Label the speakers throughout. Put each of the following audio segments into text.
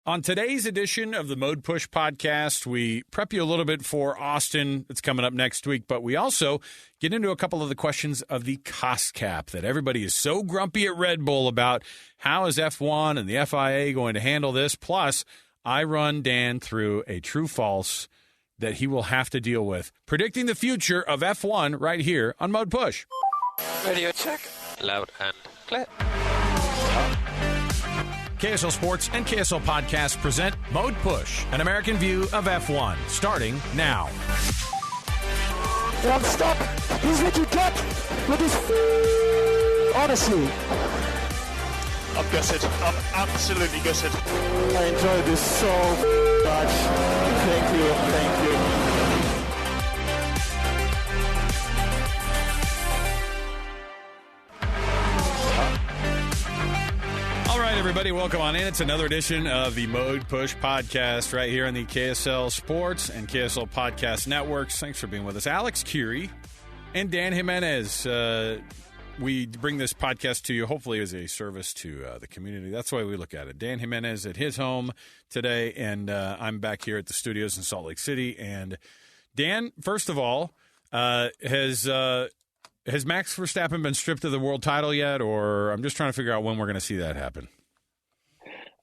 Speaker 1: On today's edition of the Mode Push podcast, we prep you a little bit for Austin. It's coming up next week, but we also get into a couple of the questions of the cost cap that everybody is so grumpy at Red Bull about. How is F1 and the FIA going to handle this? Plus, I run Dan through a true-false that he will have to deal with, predicting the future of F1 right here on Mode Push.
Speaker 2: Radio check. Loud and clear.
Speaker 1: KSL Sports and KSL Podcast present Mode Push, an American view of F1, starting now.
Speaker 3: One stop. He's looking good with his honestly.
Speaker 4: I'm gutted. I'm absolutely gutted.
Speaker 3: I enjoyed this so much. Thank you. Thank you.
Speaker 1: All right, everybody, welcome on in. It's another edition of the Mode Push podcast right here on the KSL Sports and KSL Podcast Networks. Thanks for being with us. Alex, Kirry, and Dan Jimenez. We bring this podcast to you hopefully as a service to the community. That's the way we look at it. Dan Jimenez at his home today, and I'm back here at the studios in Salt Lake City. And Dan, first of all, has Max Verstappen been stripped of the world title yet? Or I'm just trying to figure out when we're going to see that happen.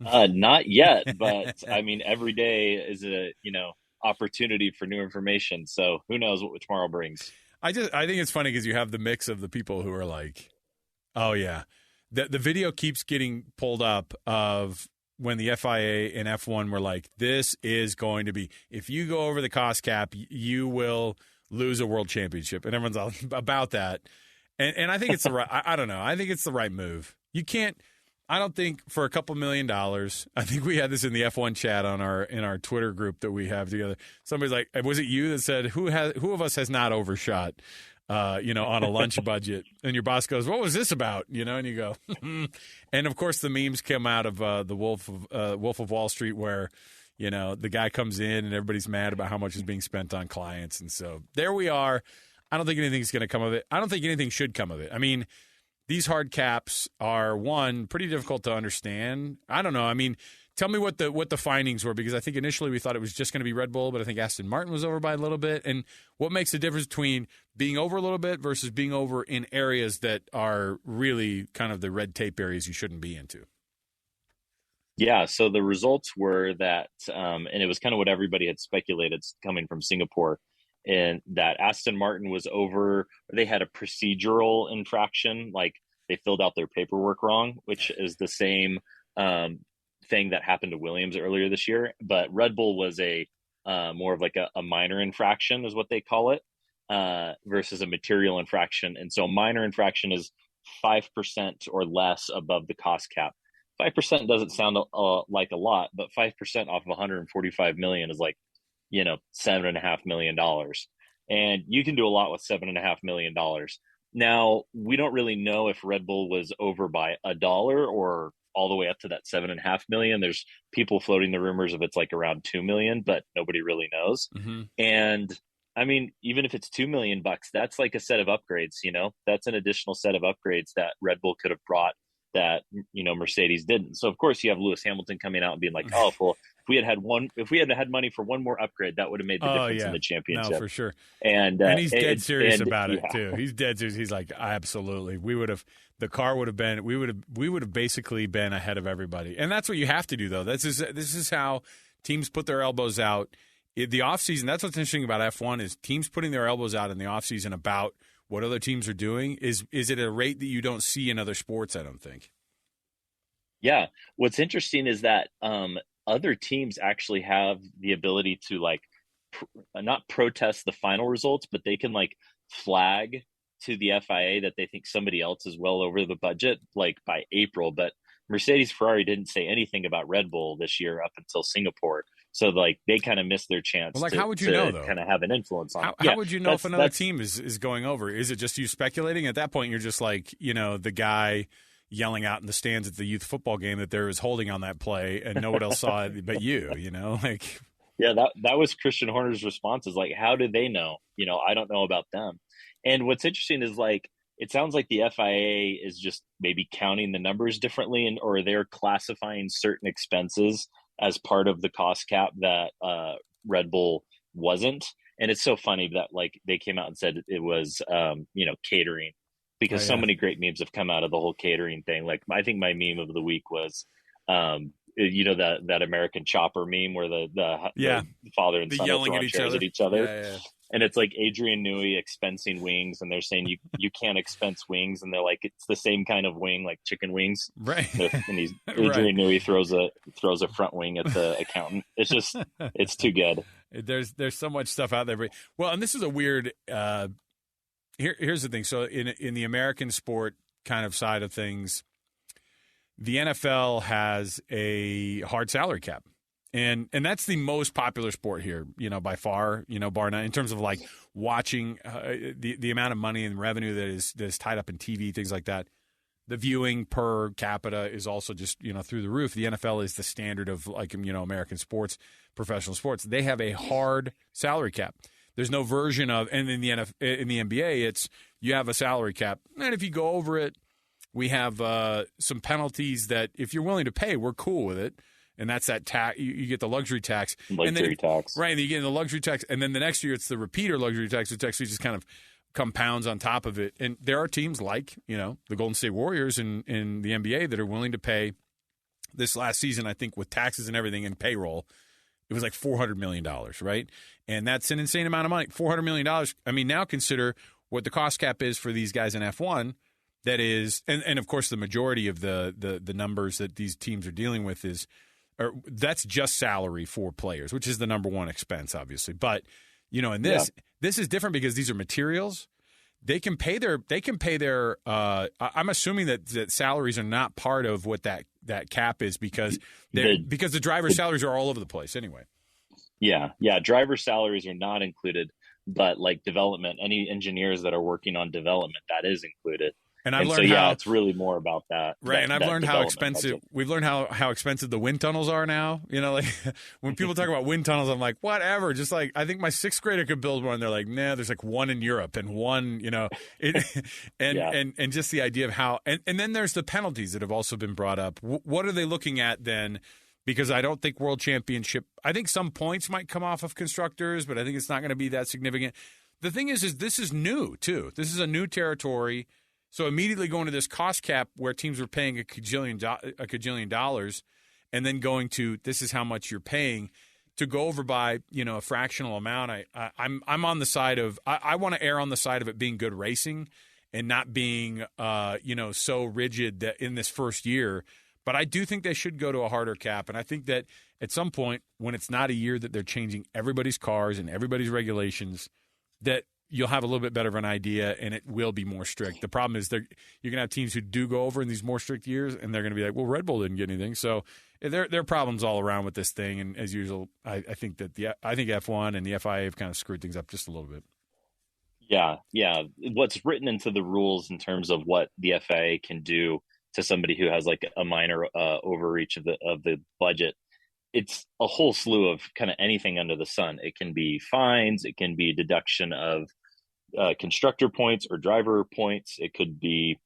Speaker 5: Not yet, but I mean, every day is a, opportunity for new information. So who knows what tomorrow brings.
Speaker 1: I think it's funny because you have the mix of the people who are like, oh yeah, the video keeps getting pulled up of when the FIA and F1 were like, this is going to be, if you go over the cost cap, you will lose a world championship, and everyone's all about that. And I think it's the right. I don't know. I think it's the right move. You can't. I don't think for a couple $1 million. I think we had this in the F1 chat in our Twitter group that we have together. Somebody's like, was it you that said who of us has not overshot, on a lunch budget? And your boss goes, what was this about? And you go, and of course the memes come out of the Wolf of Wall Street where. The guy comes in and everybody's mad about how much is being spent on clients. And so there we are. I don't think anything's going to come of it. I don't think anything should come of it. I mean, these hard caps are, one, pretty difficult to understand. I don't know. I mean, tell me what the findings were, because I think initially we thought it was just going to be Red Bull, but I think Aston Martin was over by a little bit. And what makes the difference between being over a little bit versus being over in areas that are really kind of the red tape areas you shouldn't be into?
Speaker 5: Yeah, so the results were that, and it was kind of what everybody had speculated coming from Singapore, and that Aston Martin was over. They had a procedural infraction, like they filled out their paperwork wrong, which is the same thing that happened to Williams earlier this year. But Red Bull was a more of like a minor infraction is what they call it, versus a material infraction. And so a minor infraction is 5% or less above the cost cap. 5% doesn't sound like a lot, but 5% off of 145 million is like, $7.5 million. And you can do a lot with $7.5 million. Now, we don't really know if Red Bull was over by $1 or all the way up to that 7.5 million. There's people floating the rumors of it's like around 2 million, but nobody really knows. Mm-hmm. And I mean, even if it's $2 million, that's like a set of upgrades, that's an additional set of upgrades that Red Bull could have brought that Mercedes didn't. So of course you have Lewis Hamilton coming out and being like, oh well, if we had had money for one more upgrade, that would have made the difference in the championship.
Speaker 1: No, for sure.
Speaker 5: And
Speaker 1: he's dead serious about it too. He's dead serious. He's like, absolutely. We would have basically been ahead of everybody. And that's what you have to do though. This is how teams put their elbows out. The offseason, that's what's interesting about F1 is teams putting their elbows out in the offseason about what other teams are doing is at a rate that you don't see in other sports, I don't think.
Speaker 5: Yeah. What's interesting is that other teams actually have the ability to not protest the final results, but they can flag to the FIA that they think somebody else is well over the budget, by April. But Mercedes Ferrari didn't say anything about Red Bull this year up until Singapore. So they kind of missed their chance.
Speaker 1: Well, how would you know though?
Speaker 5: Kind of have an influence on.
Speaker 1: How would you know if another team is going over? Is it just you speculating? At that point, you're just the guy yelling out in the stands at the youth football game that there was holding on that play, and no one else saw it but you.
Speaker 5: Yeah, that was Christian Horner's response. Is how do they know? I don't know about them. And what's interesting is it sounds like the FIA is just maybe counting the numbers differently, or they're classifying certain expenses as part of the cost cap that Red Bull wasn't. And it's so funny that like they came out and said it was catering, because so many great memes have come out of the whole catering thing. Like I think my meme of the week was that American Chopper meme where the father and son are throwing chairs at each other.
Speaker 1: Yeah.
Speaker 5: And it's like Adrian Newey expensing wings, and they're saying you can't expense wings, and they're like, it's the same kind of wing, like chicken wings,
Speaker 1: right?
Speaker 5: And Adrian Newey throws a front wing at the accountant. It's just it's too good.
Speaker 1: There's so much stuff out there. Well, and this is a weird. Here's the thing. So in the American sport kind of side of things, the NFL has a hard salary cap. And that's the most popular sport here, by far, bar none, in terms of like watching the amount of money and revenue that is tied up in TV, things like that. The viewing per capita is also just, through the roof. The NFL is the standard of like, American sports, professional sports. They have a hard salary cap. There's no version of, and in the NBA, it's you have a salary cap. And if you go over it, we have some penalties that if you're willing to pay, we're cool with it. And that's that tax. You get the luxury tax.
Speaker 5: Tax.
Speaker 1: Right. And you get the luxury tax. And then the next year it's the repeater luxury tax, which actually just kind of compounds on top of it. And there are teams like, the Golden State Warriors in the NBA that are willing to pay this last season, I think, with taxes and everything and payroll, it was like $400 million, right? And that's an insane amount of money. $400 million. I mean, now consider what the cost cap is for these guys in F1. That is, and of course, the majority of the numbers that these teams are dealing with that's just salary for players, which is the number one expense, obviously. But in this is different because these are materials. They can pay their. I'm assuming that salaries are not part of what that cap is because the driver's salaries are all over the place anyway.
Speaker 5: Yeah. Driver salaries are not included, but like development, any engineers that are working on development, that is included.
Speaker 1: And I've learned
Speaker 5: it's really more about that.
Speaker 1: Right. And I've learned how expensive
Speaker 5: budget.
Speaker 1: We've learned how expensive the wind tunnels are now. Like when people talk about wind tunnels, I'm like, whatever. Just like I think my sixth grader could build one. They're like, nah, there's like one in Europe and one, and just the idea of how and then there's the penalties that have also been brought up. What are they looking at then? Because I don't think World Championship. I think some points might come off of constructors, but I think it's not going to be that significant. The thing is this is new too. This is a new territory. So immediately going to this cost cap where teams were paying a cajillion dollars, and then going to this is how much you're paying to go over by a fractional amount. I'm on the side of I want to err on the side of it being good racing and not being so rigid that in this first year. But I do think they should go to a harder cap, and I think that at some point when it's not a year that they're changing everybody's cars and everybody's regulations, that you'll have a little bit better of an idea, and it will be more strict. The problem is you're going to have teams who do go over in these more strict years, and they're going to be like, well, Red Bull didn't get anything. So there are problems all around with this thing, and as usual, I think F1 and the FIA have kind of screwed things up just a little bit.
Speaker 5: Yeah. What's written into the rules in terms of what the FIA can do to somebody who has like a minor overreach of the budget, it's a whole slew of kind of anything under the sun. It can be fines. It can be deduction of constructor points or driver points. It could be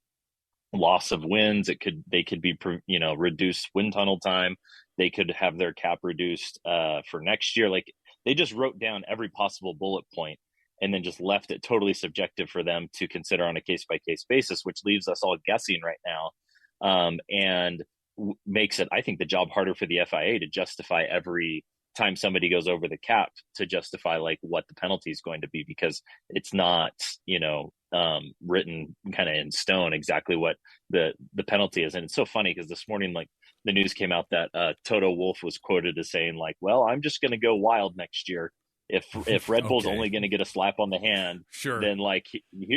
Speaker 5: loss of wins. They could be reduced wind tunnel time. They could have their cap reduced for next year. Like they just wrote down every possible bullet point and then just left it totally subjective for them to consider on a case by case basis, which leaves us all guessing right now, and makes it, I think, the job harder for the FIA to justify every time somebody goes over the cap to justify like what the penalty is going to be, because it's not, written kind of in stone exactly what the penalty is. And it's so funny because this morning, like the news came out that Toto Wolff was quoted as saying like, well, I'm just going to go wild next year. If Red Bull's only going to get a slap on the hand,
Speaker 1: sure, then
Speaker 5: like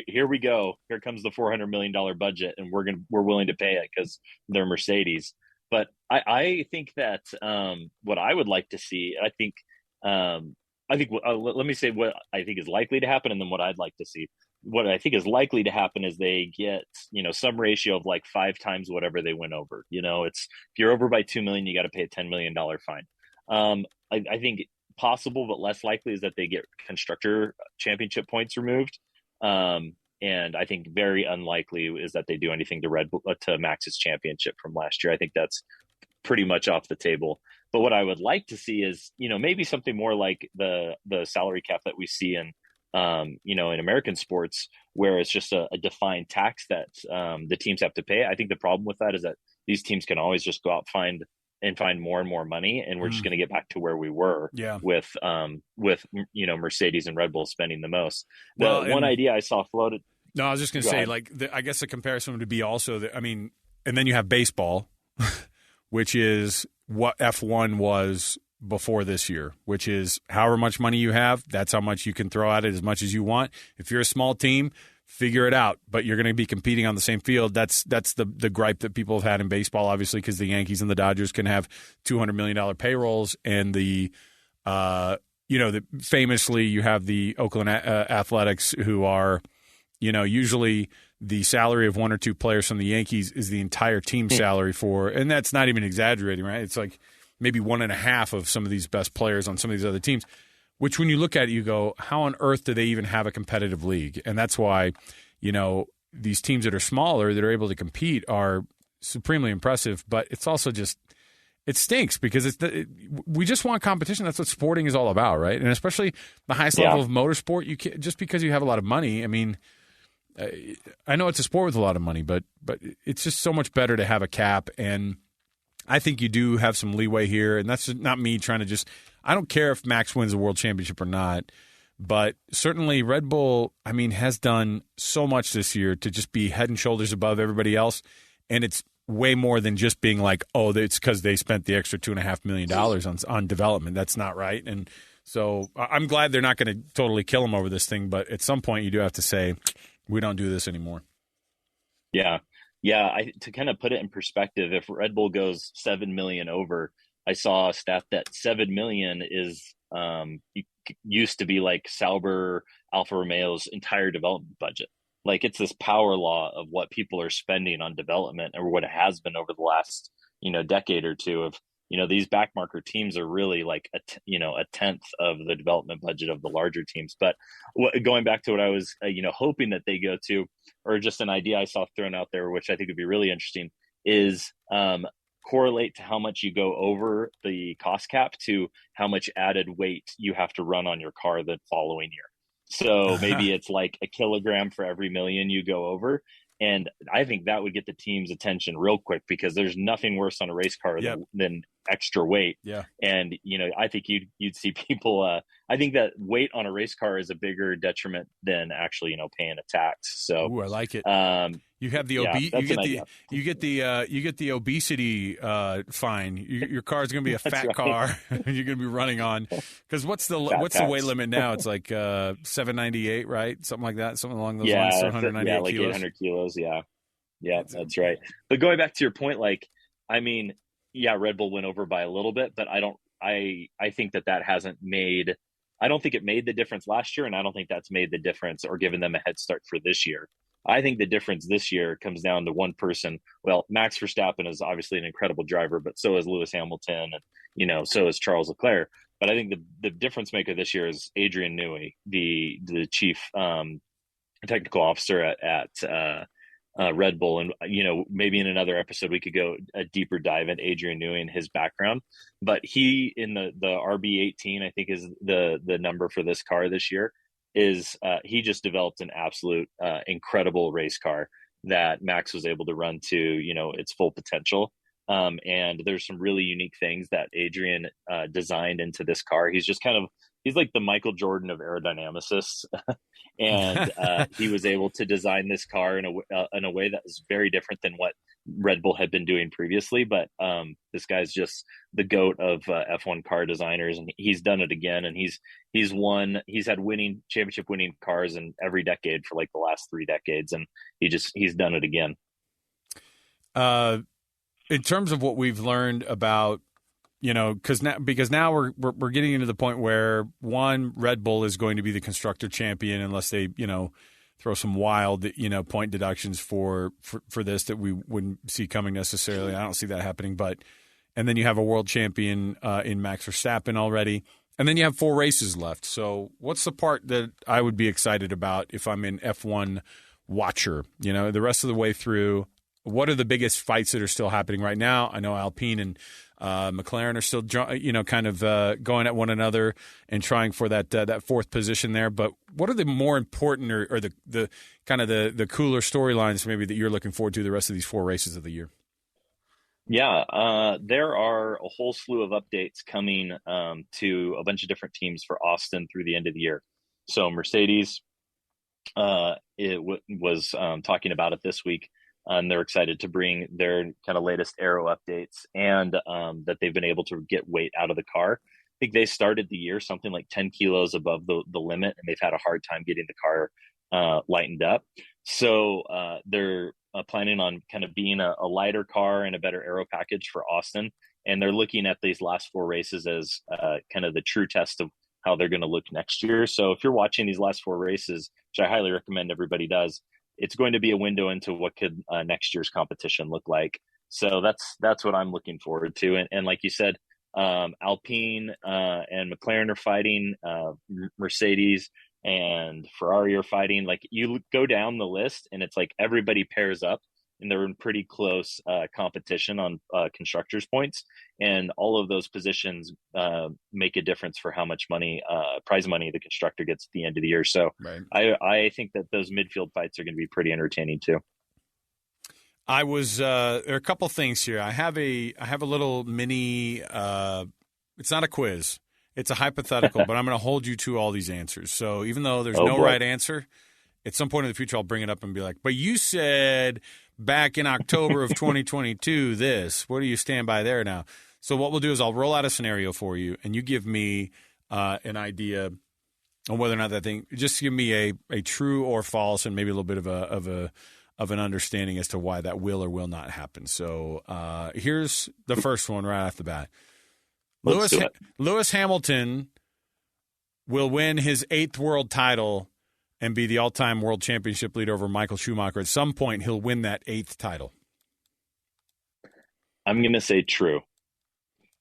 Speaker 5: here we go. Here comes the $400 million budget, and we're willing to pay it because they're Mercedes. But I think that what I would like to see, let me say what I think is likely to happen, and then what I'd like to see. What I think is likely to happen is they get some ratio of like 5 times whatever they went over. It's if you're over by $2 million, you got to pay a $10 million fine. I think possible, but less likely is that they get constructor championship points removed. And I think very unlikely is that they do anything to Max's championship from last year. I think that's pretty much off the table. But what I would like to see is, maybe something more like the salary cap that we see in, in American sports, where it's just a defined tax that the teams have to pay. I think the problem with that is that these teams can always just go out find more and more money, and we're just going to get back to where we were with Mercedes and Red Bull spending the most. One idea I saw floated.
Speaker 1: No, I was just going to say, I guess the comparison would be also that, and then you have baseball, which is what F1 was before this year, which is however much money you have, that's how much you can throw at it, as much as you want. If you're a small team, figure it out, but you're going to be competing on the same field. That's the gripe that people have had in baseball, obviously, because the Yankees and the Dodgers can have $200 million payrolls, and famously you have the Oakland Athletics, who are, usually the salary of one or two players from the Yankees is the entire team salary for, and that's not even exaggerating, right? It's like maybe 1.5 of some of these best players on some of these other teams, which when you look at it, you go, how on earth do they even have a competitive league? And that's why, these teams that are smaller that are able to compete are supremely impressive, but it's also just, it stinks because we just want competition. That's what sporting is all about, right? And especially the highest level of motorsport, you can't, just because you have a lot of money, I know it's a sport with a lot of money, but it's just so much better to have a cap, and I think you do have some leeway here, and that's not me trying to I don't care if Max wins the world championship or not, but certainly Red Bull, has done so much this year to just be head and shoulders above everybody else, and it's way more than just being like, oh, it's because they spent the extra $2.5 million on development. That's not right, and so I'm glad they're not going to totally kill him over this thing, but at some point you do have to say, we don't do this anymore.
Speaker 5: Yeah. To kind of put it in perspective, if Red Bull goes 7 million over, I saw a stat that 7 million is used to be like Sauber, Alfa Romeo's entire development budget. Like, it's this power law of what people are spending on development, or what it has been over the last decade or two. Of these backmarker teams are really like a tenth of the development budget of the larger teams. But going back to what I was hoping that they go to, or just an idea I saw thrown out there, which I think would be really interesting, is correlate to how much you go over the cost cap to how much added weight you have to run on your car the following year. So maybe it's like a kilogram for every million you go over. And I think that would get the team's attention real quick, because there's nothing worse on a race car than extra weight.
Speaker 1: Yeah.
Speaker 5: And, I think you'd see people, I think that weight on a race car is a bigger detriment than actually, paying a tax. So,
Speaker 1: ooh, I like it. You have the you get the obesity fine. Your car's going to be a fat car, and you're going to be running on, because what's the weight limit now? It's like 798, right? Something like that. Something along those lines. 798
Speaker 5: like
Speaker 1: kilos.
Speaker 5: 800 kilos. Yeah, that's right. But going back to your point, Red Bull went over by a little bit, but I think that hasn't made. I don't think it made the difference last year, and I don't think that's made the difference or given them a head start for this year. I think the difference this year comes down to one person. Well, Max Verstappen is obviously an incredible driver, but so is Lewis Hamilton, and so is Charles Leclerc. But I think the difference maker this year is Adrian Newey, the chief technical officer at Red Bull. And maybe in another episode we could go a deeper dive into Adrian Newey and his background. But he, in the RB18, I think is the number for this car this year, is he just developed an absolute incredible race car that Max was able to run to its full potential. And there's some really unique things that Adrian designed into this car. He's like the Michael Jordan of aerodynamicists, and he was able to design this car in a way that was very different than what Red Bull had been doing previously. But this guy's just the GOAT of F1 car designers, and he's done it again. And he's had championship winning cars in every decade for like the last 3 decades, and he's done it again.
Speaker 1: In terms of what we've learned about, because now we're getting into the point where Red Bull is going to be the constructor champion unless they throw some wild point deductions for this that we wouldn't see coming necessarily. I don't see that happening, and then you have a world champion in Max Verstappen already, and then you have 4 races left. So what's the part that I would be excited about if I'm an F1 watcher? The rest of the way through. What are the biggest fights that are still happening right now? I know Alpine and McLaren are still, kind of going at one another and trying for that fourth position there. But what are the more important or the kind of the cooler storylines maybe that you're looking forward to the rest of these 4 races of the year?
Speaker 5: Yeah, there are a whole slew of updates coming to a bunch of different teams for Austin through the end of the year. So Mercedes was talking about it this week. And they're excited to bring their kind of latest aero updates and that they've been able to get weight out of the car. I think they started the year something like 10 kilos above the limit, and they've had a hard time getting the car lightened up. So they're planning on kind of being a lighter car and a better aero package for Austin. And they're looking at these last 4 races as kind of the true test of how they're going to look next year. So if you're watching these last 4 races, which I highly recommend everybody does, it's going to be a window into what could next year's competition look like. So that's what I'm looking forward to. And like you said, Alpine and McLaren are fighting, Mercedes and Ferrari are fighting. Like, you go down the list and it's like everybody pairs up and they're in pretty close competition on constructors points. And all of those positions make a difference for how much money, prize money, the constructor gets at the end of the year. So right. I think that those midfield fights are going to be pretty entertaining too.
Speaker 1: There are a couple things here. I have a little mini, it's not a quiz. It's a hypothetical, but I'm going to hold you to all these answers. So even though there's no right answer, at some point in the future, I'll bring it up and be like, but you said back in October of 2022, this, what do you stand by there now? So what we'll do is I'll roll out a scenario for you, and you give me an idea on whether or not that thing, just give me a true or false and maybe a little bit of an understanding as to why that will or will not happen. So here's the first one right off the bat. Lewis Hamilton will win his 8th world title and be the all-time world championship leader over Michael Schumacher. At some point, he'll win that 8th title.
Speaker 5: I'm going to say true.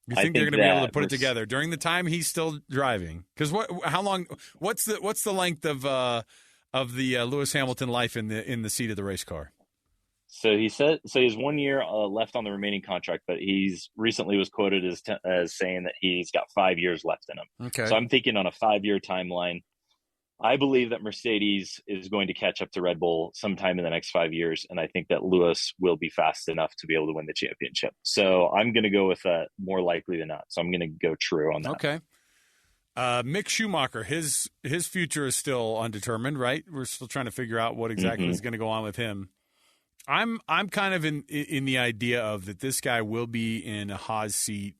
Speaker 1: You think they're going to be able to put it together during the time he's still driving? Because how long? What's the length of the Lewis Hamilton life in the seat of the race car?
Speaker 5: So he has 1 year left on the remaining contract, but he's recently was quoted as saying that he's got 5 years left in him. Okay. So I'm thinking on a 5-year timeline. I believe that Mercedes is going to catch up to Red Bull sometime in the next 5 years, and I think that Lewis will be fast enough to be able to win the championship. So I'm going to go with more likely than not. So I'm going to go true on that.
Speaker 1: Okay. Mick Schumacher, his future is still undetermined, right? We're still trying to figure out what exactly is going to go on with him. I'm kind of in the idea of that this guy will be in a Haas seat,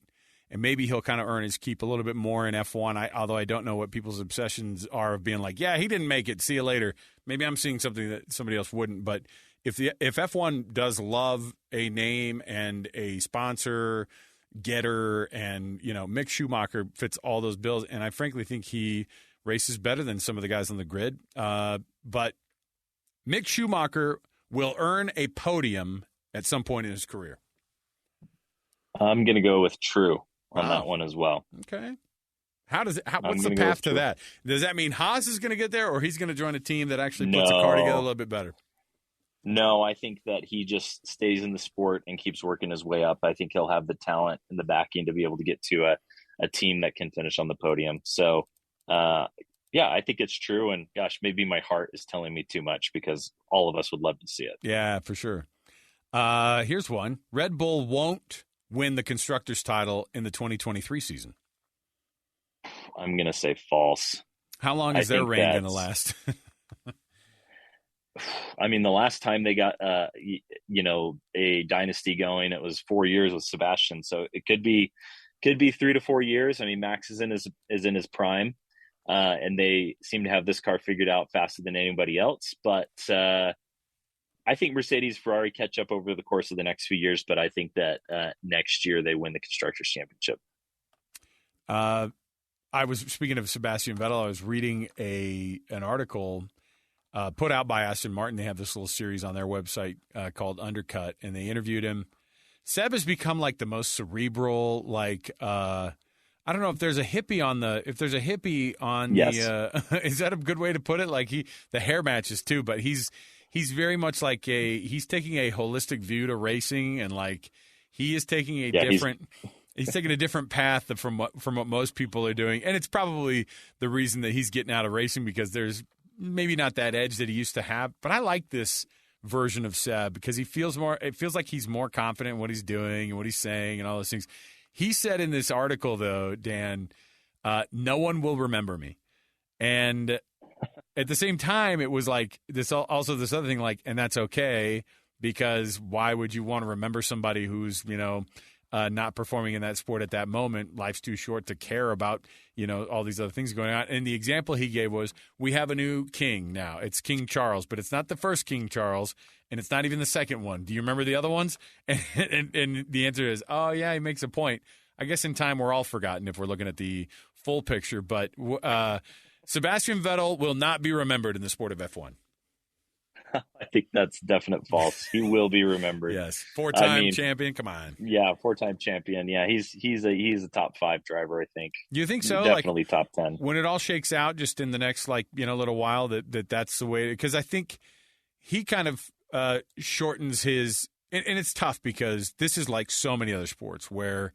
Speaker 1: and maybe he'll kind of earn his keep a little bit more in F1, although I don't know what people's obsessions are of being like, yeah, he didn't make it, see you later. Maybe I'm seeing something that somebody else wouldn't. But if F1 does love a name and a sponsor getter, and, Mick Schumacher fits all those bills, and I frankly think he races better than some of the guys on the grid. But Mick Schumacher will earn a podium at some point in his career. I'm
Speaker 5: going to go with true on that one as well.
Speaker 1: Okay. What's the path to that? Does that mean Haas is going to get there, or he's going to join a team that actually puts a car together a little bit better?
Speaker 5: No, I think that he just stays in the sport and keeps working his way up. I think he'll have the talent and the backing to be able to get to a team that can finish on the podium. So, yeah, I think it's true. And gosh, maybe my heart is telling me too much because all of us would love to see it.
Speaker 1: Yeah, for sure. Here's one. Red Bull won't win the Constructors title in the 2023 season.
Speaker 5: I'm going to say false.
Speaker 1: How long is their reign going to last?
Speaker 5: I mean, the last time they got, a dynasty going, it was 4 years with Sebastian. So it could be 3 to 4 years. I mean, Max is in his prime. And they seem to have this car figured out faster than anybody else. But I think Mercedes, Ferrari catch up over the course of the next few years. But I think that next year they win the Constructors' Championship.
Speaker 1: I was speaking of Sebastian Vettel. I was reading an article put out by Aston Martin. They have this little series on their website called Undercut, and they interviewed him. Seb has become like the most cerebral, I don't know if there's a hippie on yes. Is that a good way to put it? Like the hair matches too, but he's very much like he's taking a holistic view to racing, and like he is taking a different He's taking a different path from what most people are doing, and it's probably the reason that he's getting out of racing because there's maybe not that edge that he used to have. But I like this version of Seb because he feels more. It feels like he's more confident in what he's doing and what he's saying and all those things. He said in this article, though, Dan, no one will remember me, and at the same time, it was like this also this other thing, like, and that's okay because why would you want to remember somebody who's not performing in that sport at that moment? Life's too short to care about, all these other things going on. And the example he gave was, we have a new king now. It's King Charles, but it's not the first King Charles, and it's not even the second one. Do you remember the other ones? And the answer is, oh, yeah, he makes a point. I guess in time we're all forgotten if we're looking at the full picture. But Sebastian Vettel will not be remembered in the sport of F1.
Speaker 5: I think that's definite false. He will be remembered.
Speaker 1: Yes, four-time champion. Come on.
Speaker 5: Yeah, four-time champion. Yeah, he's a top 5 driver, I think.
Speaker 1: You think so?
Speaker 5: Definitely top 10.
Speaker 1: When it all shakes out, just in the next little while, that's the way. Because I think he kind of shortens his, and it's tough because this is like so many other sports where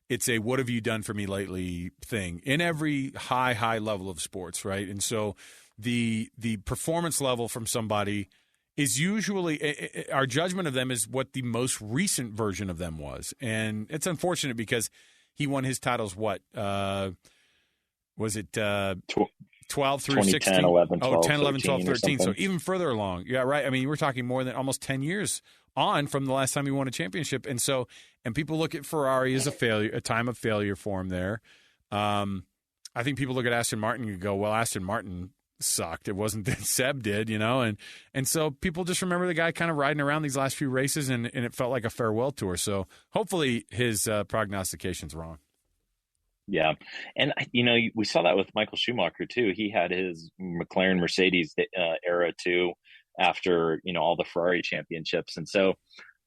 Speaker 1: it's a "what have you done for me lately" thing in every high level of sports, right? And so the performance level from somebody is usually our judgment of them is what the most recent version of them was. And it's unfortunate because he won his titles, was it 12 through 16?
Speaker 5: 11, 12,
Speaker 1: 10, 11, 12, 13. So
Speaker 5: something.
Speaker 1: even further along. Yeah, right. I mean, we're talking more than almost 10 years on from the last time he won a championship. And people look at Ferrari as a failure, a time of failure for him there. I think people look at Aston Martin and go, well, Aston Martin sucked. It wasn't that Seb did, and so people just remember the guy kind of riding around these last few races, and it felt like a farewell tour. So hopefully his prognostication's wrong.
Speaker 5: Yeah, and we saw that with Michael Schumacher too. He had his McLaren Mercedes era too after all the Ferrari championships, and so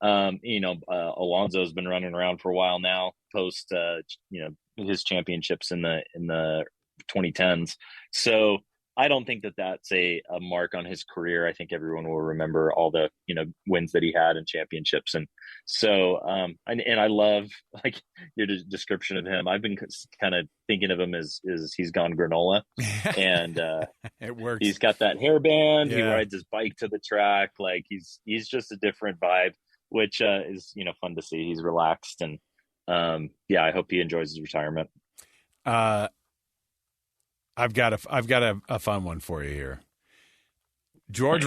Speaker 5: Alonso's been running around for a while now post his championships in the 2010s. So I don't think that that's a mark on his career. I think everyone will remember all the, wins that he had in championships. And so, and I love like your description of him. I've been kind of thinking of him as he's gone granola, and
Speaker 1: it works.
Speaker 5: He's got that hairband.
Speaker 1: Yeah.
Speaker 5: He rides his bike to the track. Like he's just a different vibe, which is, fun to see. He's relaxed, and I hope he enjoys his retirement.
Speaker 1: I've got a fun one for you here. George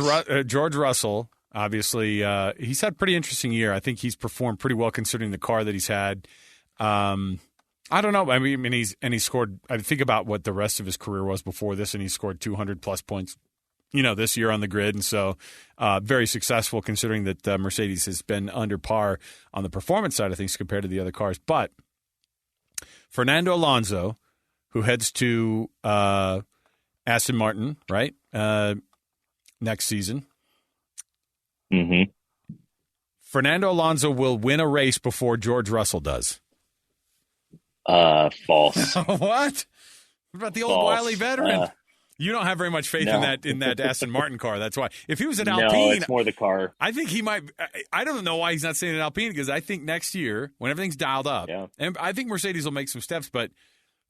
Speaker 1: Russell, obviously, he's had a pretty interesting year. I think he's performed pretty well considering the car that he's had. I don't know. I mean, he scored. I think about what the rest of his career was before this, and he scored 200 plus points, this year on the grid, and so very successful considering that Mercedes has been under par on the performance side of things compared to the other cars. But Fernando Alonso, who heads to Aston Martin, right, next season.
Speaker 5: Mm-hmm.
Speaker 1: Fernando Alonso will win a race before George Russell does.
Speaker 5: False.
Speaker 1: What? What about the old wily veteran? You don't have very much faith in that Aston Martin car. That's why. If he was at Alpine,
Speaker 5: no, it's more the car.
Speaker 1: I think he might. I don't know why he's not staying at Alpine because I think next year when everything's dialed up, and I think Mercedes will make some steps, but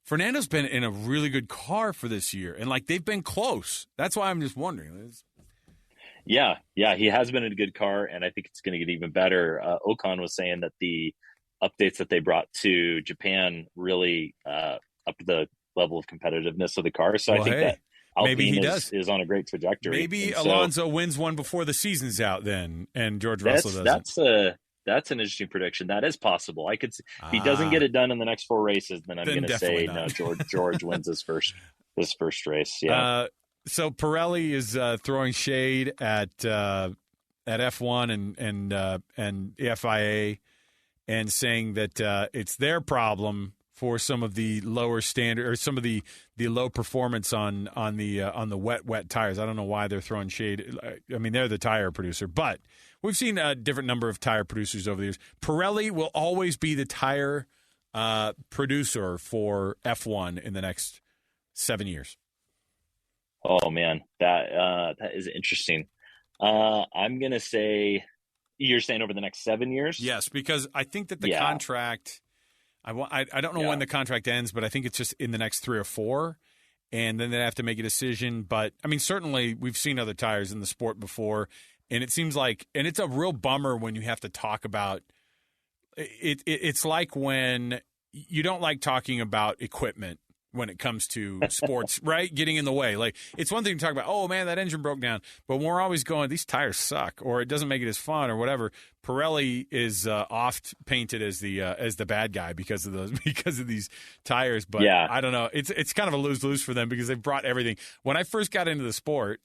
Speaker 1: Fernando's been in a really good car for this year, and they've been close. That's why I'm just wondering.
Speaker 5: Yeah, he has been in a good car, and I think it's going to get even better. Ocon was saying that the updates that they brought to Japan really upped the level of competitiveness of the car. So I think that Alpine is on a great trajectory.
Speaker 1: Maybe Alonso wins one before the season's out then, and George Russell doesn't.
Speaker 5: That's an interesting prediction. That is possible. I could see, if he doesn't get it done in the next 4 races, then I'm going to say no. George wins his first race. Yeah.
Speaker 1: So Pirelli is throwing shade at F1 and the FIA, and saying that it's their problem for some of the lower standard or some of the low performance on the wet tires. I don't know why they're throwing shade. I mean, they're the tire producer, but we've seen a different number of tire producers over the years. Pirelli will always be the tire producer for F1 in the next 7 years.
Speaker 5: Oh man, that is interesting. I'm gonna say you're saying over the next 7 years.
Speaker 1: Yes, because I think that the contract. I don't know when the contract ends, but I think it's just in the next 3 or 4. And then they have to make a decision. But, I mean, certainly we've seen other tires in the sport before. And it seems like – and it's a real bummer when you have to talk about it. It's like when you don't like talking about equipment when it comes to sports, right? Getting in the way. Like, it's one thing to talk about, oh, man, that engine broke down. But when we're always going, these tires suck, or it doesn't make it as fun or whatever. Pirelli is oft painted as the bad guy because of these tires. But I don't know. It's kind of a lose-lose for them because they've brought everything. When I first got into the sport,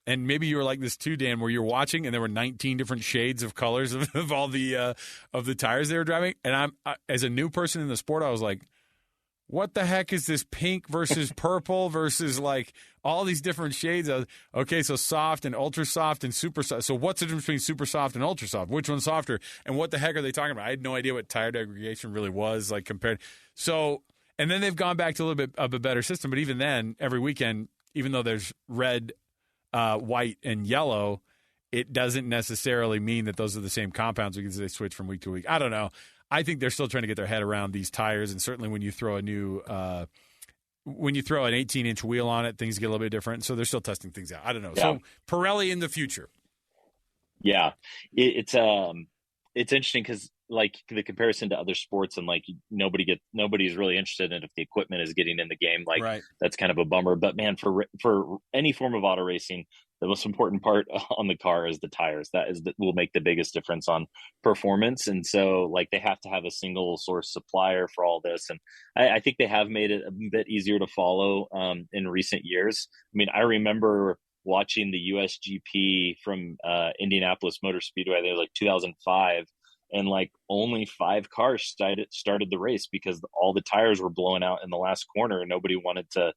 Speaker 1: and maybe you were like this too, Dan, where you're watching and there were 19 different shades of colors of all the tires they were driving. And as a new person in the sport, I was like, what the heck is this pink versus purple versus like all these different shades of, okay, so soft and ultra soft and super soft. So what's the difference between super soft and ultra soft? Which one's softer? And what the heck are they talking about? I had no idea what tire degradation really was like compared. So, and then they've gone back to a little bit of a better system. But even then, every weekend, even though there's red, white, and yellow, it doesn't necessarily mean that those are the same compounds because they switch from week to week. I don't know. I think they're still trying to get their head around these tires, and certainly when you throw an 18-inch wheel on it, things get a little bit different. So they're still testing things out. I don't know. Yeah. So Pirelli in the future.
Speaker 5: Yeah, it's interesting because like the comparison to other sports and like nobody's really interested in if the equipment is getting in the game. Like That's kind of a bummer. But man, for any form of auto racing, the most important part on the car is the tires. That will make the biggest difference on performance. And so like they have to have a single source supplier for all this. And I think they have made it a bit easier to follow in recent years. I mean, I remember watching the USGP from Indianapolis Motor Speedway. I think it was like 2005. And like only 5 cars started the race because all the tires were blowing out in the last corner and nobody wanted to,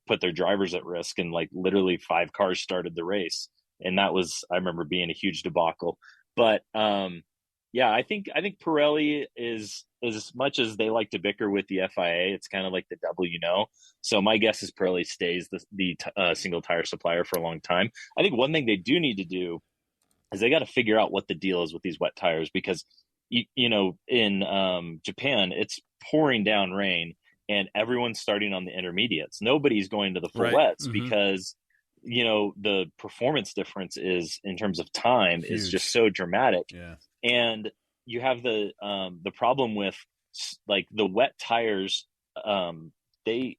Speaker 5: put their drivers at risk. And like literally 5 cars started the race. And that was, I remember being a huge debacle. But I think Pirelli is, as much as they like to bicker with the FIA, it's kind of like the devil, So my guess is Pirelli stays the single tire supplier for a long time. I think one thing they do need to do is they got to figure out what the deal is with these wet tires because, in Japan, it's pouring down rain and everyone's starting on the intermediates. Nobody's going to the full wets because, the performance difference is in terms of time huge. Is just so dramatic. Yeah. And you have the problem with like the wet tires, they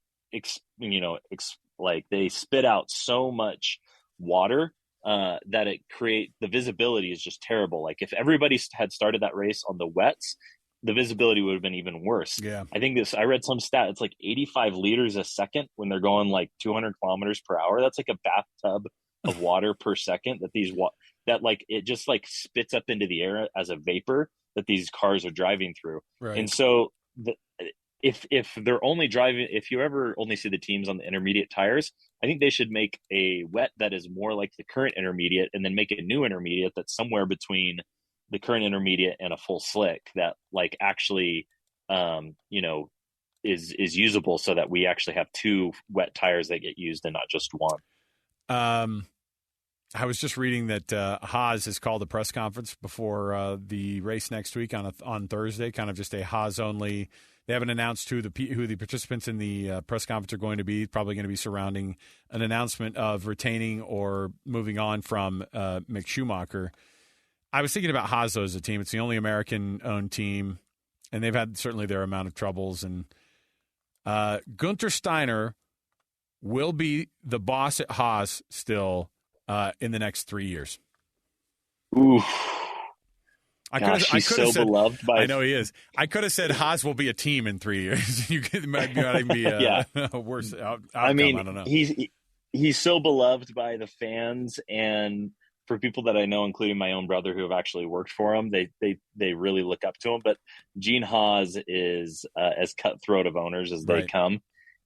Speaker 5: spit out so much water that the visibility is just terrible. Like if everybody had started that race on the wets, the visibility would have been even worse. Yeah. I read some stat. It's like 85 liters a second when they're going like 200 kilometers per hour. That's like a bathtub of water per second that like, it just like spits up into the air as a vapor that these cars are driving through. Right. And so if they're only driving, if you ever only see the teams on the intermediate tires, I think they should make a wet that is more like the current intermediate and then make a new intermediate that's somewhere between the current intermediate and a full slick that like actually, is usable so that we actually have 2 wet tires that get used and not just one.
Speaker 1: I was just reading that Haas has called a press conference before the race next week on Thursday, kind of just a Haas only. They haven't announced who the participants in the press conference are going to be. Probably going to be surrounding an announcement of retaining or moving on from Mick Schumacher. I was thinking about Haas as a team. It's the only American-owned team, and they've had certainly their amount of troubles. And Gunther Steiner will be the boss at Haas still in the next 3 years.
Speaker 5: Ooh.
Speaker 1: I could have said, beloved by. I know he is. I could have said Haas will be a team in 3 years. It might even be a worse outcome. I mean, I don't know.
Speaker 5: He's so beloved by the fans, and for people that I know, including my own brother who have actually worked for him, they really look up to him. But Gene Haas is as cutthroat of owners as they come.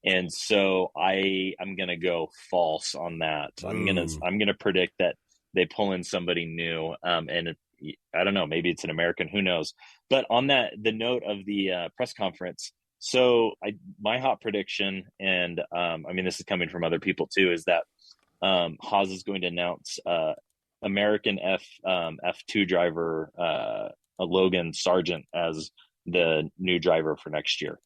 Speaker 5: And so I'm gonna go false on that. Ooh. I'm gonna predict that they pull in somebody new. And I don't know, maybe it's an American, who knows? But on the note of the press conference, so my hot prediction, and this is coming from other people too, is that Haas is going to announce American F2 driver Logan Sargent as the new driver for next year.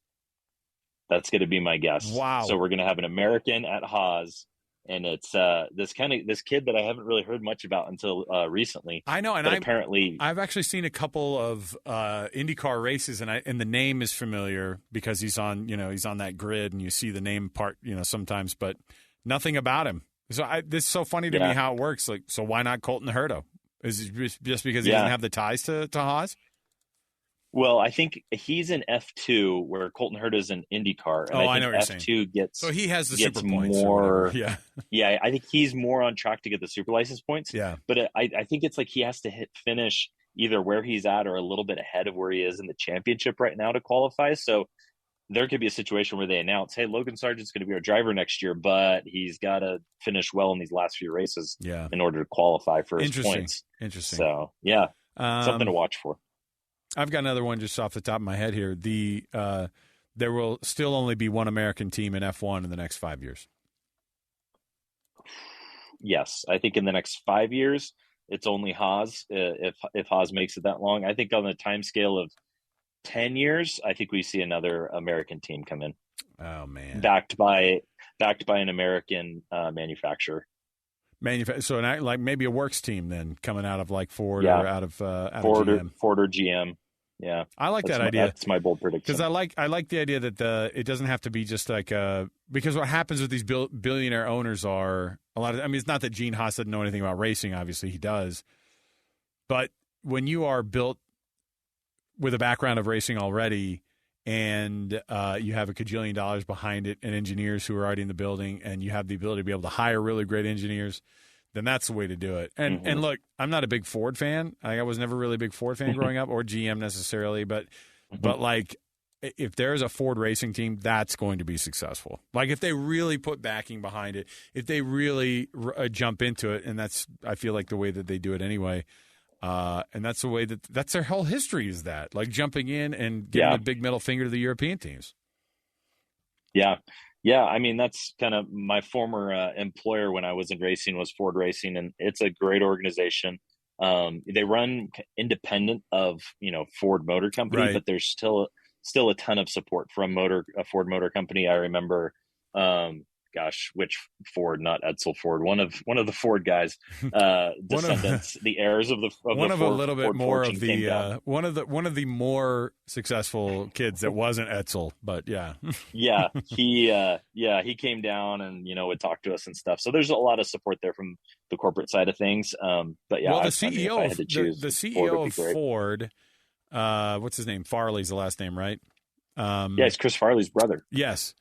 Speaker 5: That's going to be my guess.
Speaker 1: Wow.
Speaker 5: So we're going to have an American at Haas, and it's this kid that I haven't really heard much about until recently.
Speaker 1: I know, and I've actually seen a couple of IndyCar races, and the name is familiar because he's on that grid, and you see the name part, sometimes, but nothing about him. So this is so funny to me how it works. Like, so why not Colton Herta? Is it just because he doesn't have the ties to Haas?
Speaker 5: Well, I think he's in F2 where Colton Herta is in IndyCar. And
Speaker 1: I know what
Speaker 5: F2
Speaker 1: you're saying.
Speaker 5: gets
Speaker 1: so he has the super points
Speaker 5: more.
Speaker 1: Yeah,
Speaker 5: I think he's more on track to get the super license points.
Speaker 1: Yeah,
Speaker 5: but I think it's like he has to finish either where he's at or a little bit ahead of where he is in the championship right now to qualify. So there could be a situation where they announce, "Hey, Logan Sargent's going to be our driver next year, but he's got to finish well in these last few races in order to qualify for his points."
Speaker 1: Interesting.
Speaker 5: So something to watch for.
Speaker 1: I've got another one just off the top of my head here. There will still only be one American team in F1 in the next 5 years.
Speaker 5: Yes, I think in the next 5 years, it's only Haas. If Haas makes it that long, I think on the time scale of 10 years, I think we see another American team come in.
Speaker 1: Oh man,
Speaker 5: backed by an American manufacturer.
Speaker 1: So like maybe a works team then coming out of like Ford or out of
Speaker 5: Ford
Speaker 1: GM.
Speaker 5: Or GM. Yeah,
Speaker 1: I like that idea.
Speaker 5: That's my bold prediction.
Speaker 1: Because I like the idea that it doesn't have to be just like because what happens with these billionaire owners are a lot of. I mean, it's not that Gene Haas doesn't know anything about racing. Obviously, he does. But when you are built with a background of racing already, and you have a cajillion dollars behind it, and engineers who are already in the building, and you have the ability to be able to hire really great engineers, then that's the way to do it. And look, I'm not a big Ford fan. I was never really a big Ford fan growing up, or GM necessarily, but like if there's a Ford racing team, that's going to be successful. Like if they really put backing behind it, if they really jump into it, and that's I feel like the way that they do it anyway. And that's the way that's their whole history is that, like jumping in and giving a big middle finger to the European teams. Yeah.
Speaker 5: Yeah. I mean, that's kind of my former employer when I was in racing was Ford Racing, and it's a great organization. They run independent of, Ford Motor Company, but there's still a ton of support from a Ford Motor Company. I remember, which Ford, not Edsel Ford, one of the Ford guys, descendants, the heirs of the Ford,
Speaker 1: a little bit
Speaker 5: Ford
Speaker 1: more of the one of the more successful kids that wasn't Edsel, but
Speaker 5: he came down and would talk to us and stuff. So there's a lot of support there from the corporate side of things. But
Speaker 1: the CEO of Ford, what's his name? Farley's the last name, right?
Speaker 5: It's Chris Farley's brother.
Speaker 1: Yes.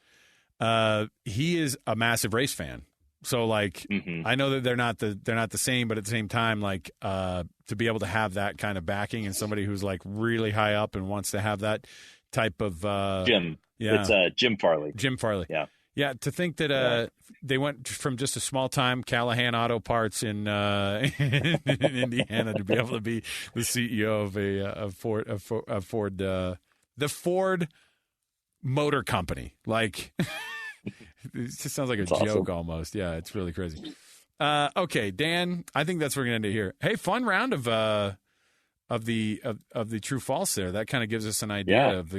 Speaker 1: He is a massive race fan. So like, I know that they're not the same, but at the same time, like, to be able to have that kind of backing and somebody who's like really high up and wants to have that type of,
Speaker 5: Jim. Yeah. It's, Jim Farley.
Speaker 1: Jim Farley.
Speaker 5: Yeah.
Speaker 1: Yeah. To think that, they went from just a small time Callahan Auto Parts in Indiana to be able to be the CEO of Ford, the Ford Motor Company. Like, it just sounds like a joke almost. Yeah, it's really crazy. Okay, Dan, I think that's what we're going to do here. Hey, fun round of the true false there. That kind of gives us an idea of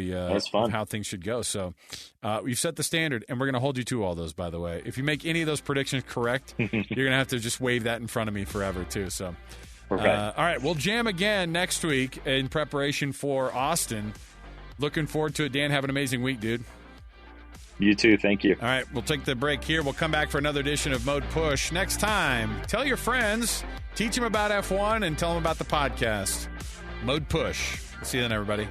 Speaker 1: how things should go. So we've set the standard, and we're going to hold you to all those, by the way. If you make any of those predictions correct, you're going to have to just wave that in front of me forever, too. So, all right, we'll jam again next week in preparation for Austin. Looking forward to it, Dan. Have an amazing week, dude.
Speaker 5: You too. Thank you.
Speaker 1: All right, we'll take the break here. We'll come back for another edition of Mode Push. Next time, tell your friends, teach them about F1, and tell them about the podcast. Mode Push. See you then, everybody.